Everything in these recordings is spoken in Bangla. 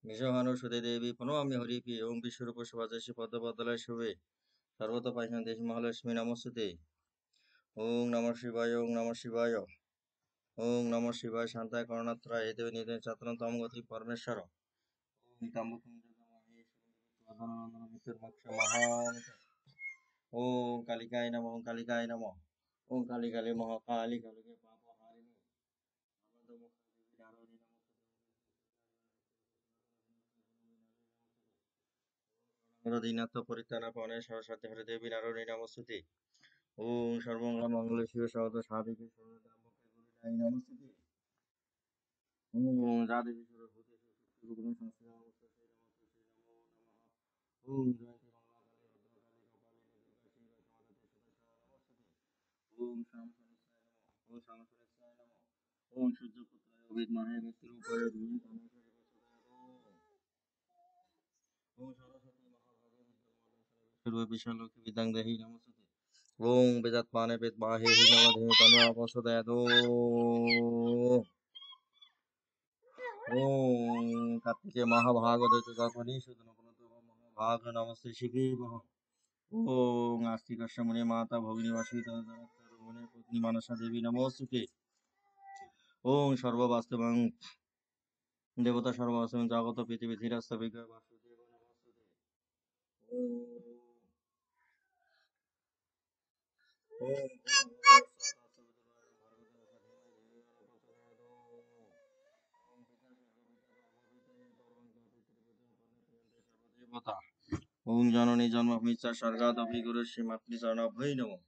বিশ্বভানুসুতে দেবী প্রণমামি হরিপি ওং বিশ্বরূপ শোভাযাসী পদ্মপদ্মলয় শুভে সর্বত পাইখান দেশ মহালক্ষ্মী নমস্তুতে ওং নমঃ শিবায় ওং নমঃ শিবায় ওং নমঃ শিবায় শান্তায় করুণাত্রায় হে দেবী নিধন চাতন তম গতি পরমেশ্বর ওং কাম্বকুং জগমহেশ্বরং মহান ওং কালিকায় নমঃ ওং কালিকায় নমঃ ওং কালী কালী মহাকালী কালীকে পাপ হারিণী দীনাথ পরিত্রাণাপনে সরস্বতী হরে দেবী নারায়ণী নমস্তুতে ওং সর্বমঙ্গল শিব সহত সাধিকে সর্বদাম্বকে গুরুরাই নমস্তুতে ওং রাধে বিশ্বর ভূতে সুগুণ সংস্কৃত নমস্তে নমো নমঃ ওং জয়ন্তী মঙ্গলা কালী ভদ্রকালী কপালিনী দুর্গা শিবা কামাতে সদা নমস্তুতে ওং শাম সূর্যপুত্রায় বিদ্মহে মৃত্যুরূপায় ধীমহি তন্নো ওং সরস্বতী মহাভাগে বিদ্যা বিশ্বলক্ষ্মী বিদ্যাং দেহি নমস্তুতে ওং বেদাত্মানে বেদবাহে হি নমঃ তন্নো প্রচোদয়াৎ ওং কার্তিকে মহাভাগবতে তৎপনি সুতনপনতো মহাভাগ নমস্তে শিবেব ওং আস্তিকস্য মুনে মাতা ভগিনী বাসিত মুনে পত্নী মানসা দেবী নমস্তুতে ওং সর্ববাস্তবং দেবতা সর্ববাস্তবং জগত পৃথিবী ধীরস্থ বিগ্রহ বাসুদেব নমস্তুতে ওং জননী জন্মভূমিশ্চ স্বর্গাদপি গুরুশ্রী মাতৃচরণাভ্যৈ নমঃ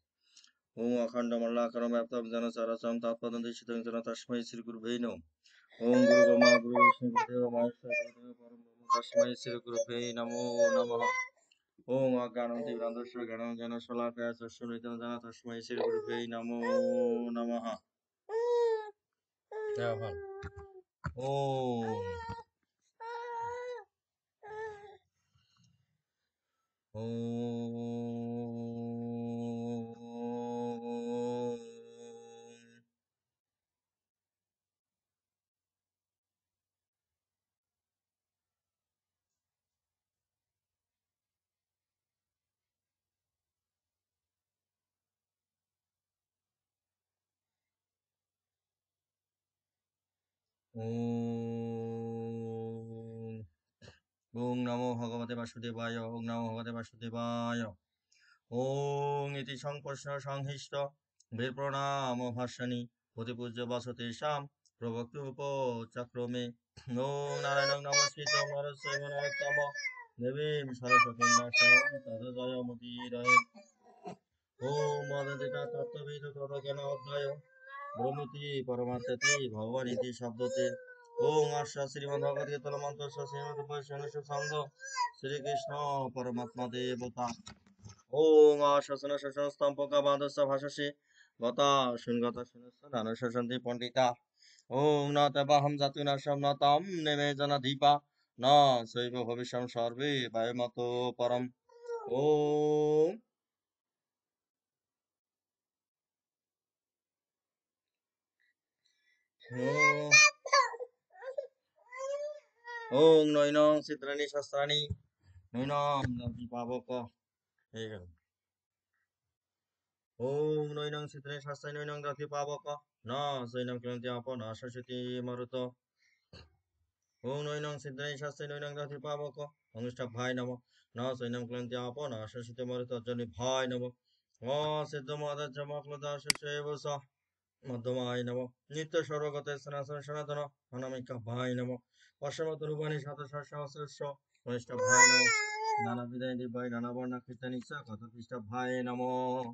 ওং অখণ্ডমণ্ডলাকারং ব্যাপ্তং যেন চরাচরং তৎপদং দর্শিতং যেন তস্मै শ্রীগুরুভ্যৈ নমঃ ওং গুরু ব্রহ্মা গুরু বিষ্ণু গুরুদেব মহেশ্বর গুরুদেব পরম ব্রহ্ম তস্मै শ্রীগুরুভ্যৈ নমো নমঃ ওং অজ্ঞানং তিমিরান্ধস্য জ্ঞানাঞ্জনা শলাকায়া চক্ষুর্মিলিतं येन তস্मै শ্রীগুরুভ্যৈ নমো নমঃ ওং ওং নমো ভগবতে বাসুদেবায় ওং নমো ভগবতে বাসুদেবায় ওং ইতি সংকর্ষ সংহিষ্ট বীর প্রণাম ভাষণী প্রতিপূজ্য বসতেষাম প্রভক্তি উপচক্রমে ওং নারায়ণং নমস্কৃত নরস্যৈব নরোত্তম দেবীং সরস্বতীং ব্যাসং তদ জয়মুদীরয়ে ওং মদদিতা তত্ত্ববিদ তদজ্ঞান অধ্যায় ব্রহ্মতি পরমাত্মতি ভগবান ইতি শব্দতে ওং আশ্ব শ্রীমদ্ভগবদ্ গীতা মন্ত্র শ্রীমদ্ বৈষ্ণব ছন্দ শ্রীকৃষ্ণ পরমাত্মা দেবতা ওং আশাসন শাসন স্তম্ভকা বাদস্য ভাষসে গতা শুনগত শুনস্য নানু শাসন্তি পণ্ডিতা ওং ন তবাহম জাতুনাশম ন তম নেমে জনাধিপা ন শৈব ভবিষ্যম সর্বে বায়ুমত পরম ওং ওং নৈনং চিত্রাণি শাস্ত্রাণি নৈনং দন্তি পাবক এই গেল ওং নৈনং চিত্রাণি শাস্ত্রাণি নৈনং দন্তি পাবক ন সৈনং ক্লান্তি আপন শাশ্বতী মরুত ওং নৈনং চিত্রাণি শাস্ত্রাণি নৈনং দন্তি পাবক অনুষ্ঠভায় নমঃ ন সৈনং ক্লান্তি আপন শাশ্বতী মরুত জনি ভায় নমঃ ও সিদ্ধ মহাদাজ মক্লদাশেব স মধ্যমায় নমঃ নিত্য সর্বগত সনাতন সনাতন অনামিকা ভায় নমঃ অসমত রূপাণী শত সহস্রস্য কনিষ্ঠ ভায় নমঃ নানা বিধায় দিব্যায় নানা বর্ণ কীর্তনী চ কত পৃষ্ঠ ভায় নমঃ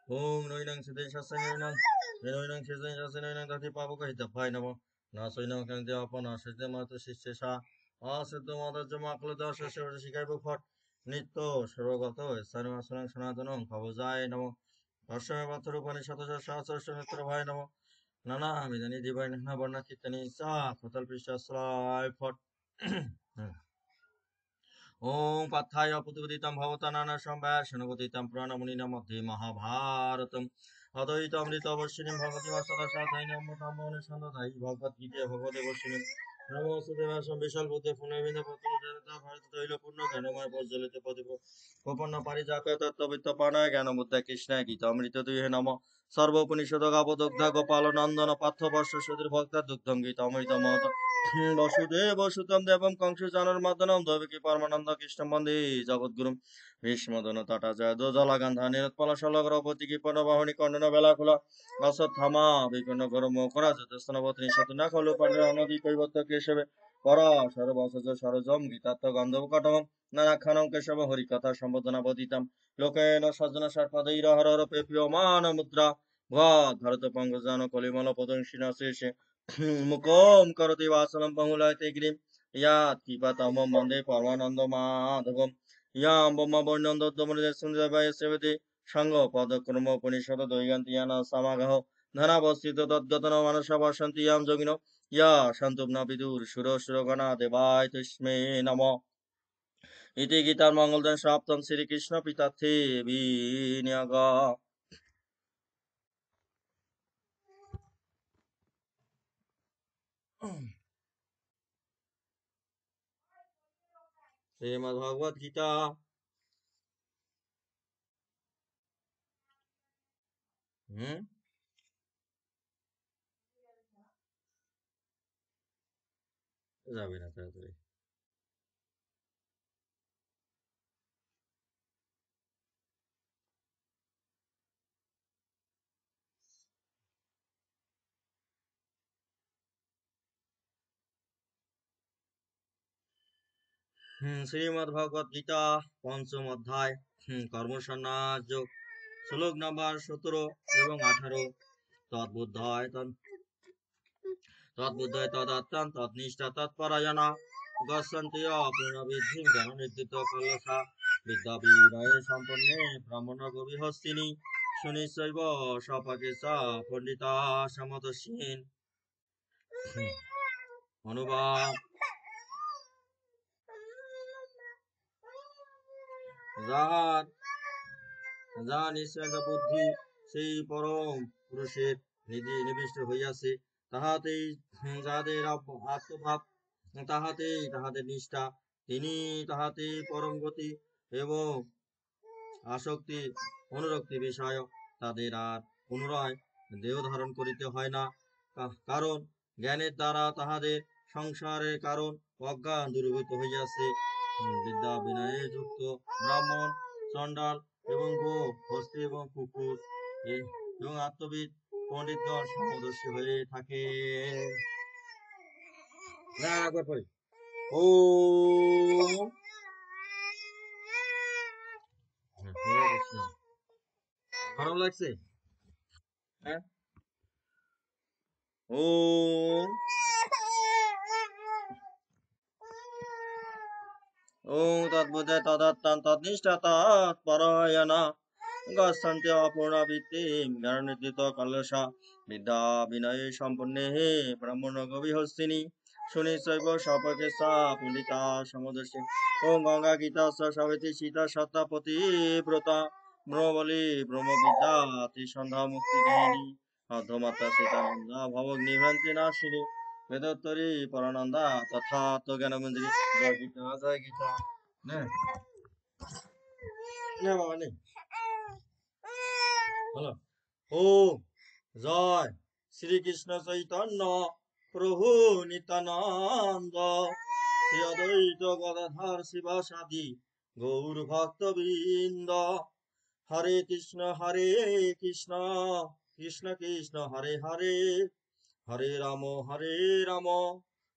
ওং নৈনং সিদ্ধি শাস্ত্রাণি নৈনং সিদ্ধি শাস্ত্রাণি নৈনং দধি পাবক হিত ভায় নমঃ ন সৈনং ক্রান্তি আপন সিদ্ধ মাতু শিষ্যে সা অসিদ্ধ মদাজ্য মাকলদাশেব শিখাইব ফট নিত্য সর্বগত স্থানীয় সনাতনং ভবজায় নমঃ অশ্বমে রূপাণী শত সহস্র নেত্র ভাই নম নানা বিধানী দিবাই নানা বর্ণ কীর্তনী চা ফতল পৃষ্ঠ শ্রয় ফট ওং পাথায় প্রতিপদিতম ভবতা নানা সম্ভার শনগতিতম পুরাণমুনিনা মধ্যে মহাভারতম অদ্বৈত অমৃত অবশ্যিনী ভগবতী সদা সাধাই নম অনুসন্ধাই ভগবদ্গীতা ভগবতে বর্ষিণী নমস্তেবাসম বিশাল বুদ্ধে পুনর্বিন্দ পত্রতা ভারত তৈল পূর্ণ জ্ঞানময় প্রজ্বলিত প্রদীপ গোপন্ন পারিজাত তত্ত্ববিত্ত পানায় জ্ঞান বুদ্ধা কৃষ্ণায় গীতা অমৃত দুহে নম সর্বোপনিষদ গাবদগ্ধা গোপাল নন্দন পার্থ বর্ষ সুধীর ভক্তা দুগ্ধম গীতা অমৃত মহত বসুদেব সুতম দেবম কংস জানর মদনম দৈবকী পরমানন্দ কৃষ্ণ বন্দে জগদ্গুরুম ভীষ্মদন তটা জয় দোজলা গান্ধা নিরৎপল শলগ্রপতি কৃপণ বাহনী কর্ণন বেলা খোলা অশ্বত্থামা বিপন্ন গরম করা যতস্তনবতী শতুনা খলু পাণ্ডে অনদী কৈবত্য কেশবে পরা সর্বসজ সরজম গীতাত্ম গন্ধব কটম নানাখ্যানম কেশব হরিকথা সম্বোধনা বদিতাম লোকেন সজ্জন সর্পদৈর হর হর পেপ্রিয়মান মুদ্রা ভারত পঙ্কজান কলিমল পদংশিন শেষে মুকম করতি বাসনম পঙ্গুলয়তে গিরিম ইয়াত কৃপাতম বন্দে পরমানন্দ মাধবম ইয়াম ব্রহ্ম বর্ণন্দমৃত সুন্দরবায় সেবতে সঙ্গ পদক্রম উপনিষদ দৈগন্তিয়ান সমাগহ ধনাবস্থিত তদ্গতন মানস বসন্তি ইয়াম যোগিনো ইয়া সন্তুপ্ন বিদুর সুর সুরগণা দেবায় তস্মে নম ইতি গীতার মঙ্গলদান সপ্তম শ্রীকৃষ্ণ পিতার্থে বিনিয়োগ শ্রীমদ্ ভগবদ গীতা যাবে না তাড়াতাড়ি শ্রীমদ্ ভগবদ গীতা পঞ্চম অধ্যায় কর্মসন্ন্যাস যোগ শ্লোক নাম্বার 17 এবং 18 তদ্বুদ্ধয় তদাত্তান তদ্নিষ্ঠা তৎপরায়ণা গচ্ছন্তি অপূর্ণবিদ্ধিং জ্ঞাননির্দিত কলসা বিদ্যা বিনয়ে সম্পন্নে ব্রাহ্মণ গভীহস্তিনি সুনিশ্চৈব সপাকে সা পণ্ডিতা সমদর্শীন অনুবাদ যা নিঃসঙ্গ বুদ্ধি সেই পরম পুরুষের নিবিষ্ট হইয়াছে তাহাতেই যাদের আত্মভাব তাহাতেই তাহাদের নিষ্ঠা তিনি তাহাতে পরম গতি এবং আসক্তি অনুরক্তি বিষয় তাদের আর পুনরায় দেহ ধারণ করিতে হয় না কারণ জ্ঞানের দ্বারা তাহাদের সংসারের কারণ অজ্ঞান দূরীভূত হইয়াছে বিদ্যা বিনয়ে যুক্ত ব্রাহ্মণ চণ্ডাল এবং গো হস্তি এবং কুকুর এবং আত্মবিদ পণ্ডিতগণ সমদর্শী হয়ে থাকে ও ভালো লাগছে হ্যাঁ ওম ওম তদ্বুদ্ধে তদত্তান তদ্নিষ্ঠা তৎপরায়ণা গচ্ছন্তি অপূর্ণবৃত্তিম জ্ঞাননির্দিত কলসা বিদ্যা বিনয়ে সম্পন্নে হে ব্রাহ্মণ গভীহস্তিনি সুনিশ্চৈব সপকে সা পণ্ডিতা সমদর্শী ওম গঙ্গা গীতা সাবিত্রী সীতা সত্তা পতিব্রতা ব্রহ্মবলী ব্রহ্মবিদ্যা ত্রিসন্ধ্যা মুক্তি গৃহিণী অর্ধমাত্রা সীতানন্দা ভবগ্নিভ্রান্তি নাশিনী বেদোত্তরী পরানন্দা তথা জ্ঞানমন্দিরী জয় গীতা জয় গীতা নে বাবা নে বলো ও জয় শ্রীকৃষ্ণ চৈতন্য প্রভু নিত্যানন্দ শ্রী অদ্বৈত গদাধর শিবাসাদি গৌর ভক্তবৃন্দ হরে কৃষ্ণ কৃষ্ণ কৃষ্ণ হরে হরে হরে রাম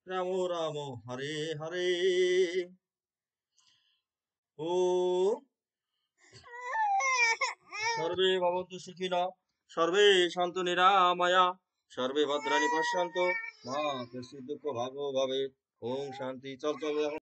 রাম রাম হরে হরে ও সর্বে ভবন্তু সুখিনঃ সর্বে সন্তু নিরাময়া সর্বে ভদ্রাণি পশ্যন্তু মা কশ্চিৎ দুঃখ ভাগো ভবেৎ ওম শান্তি চল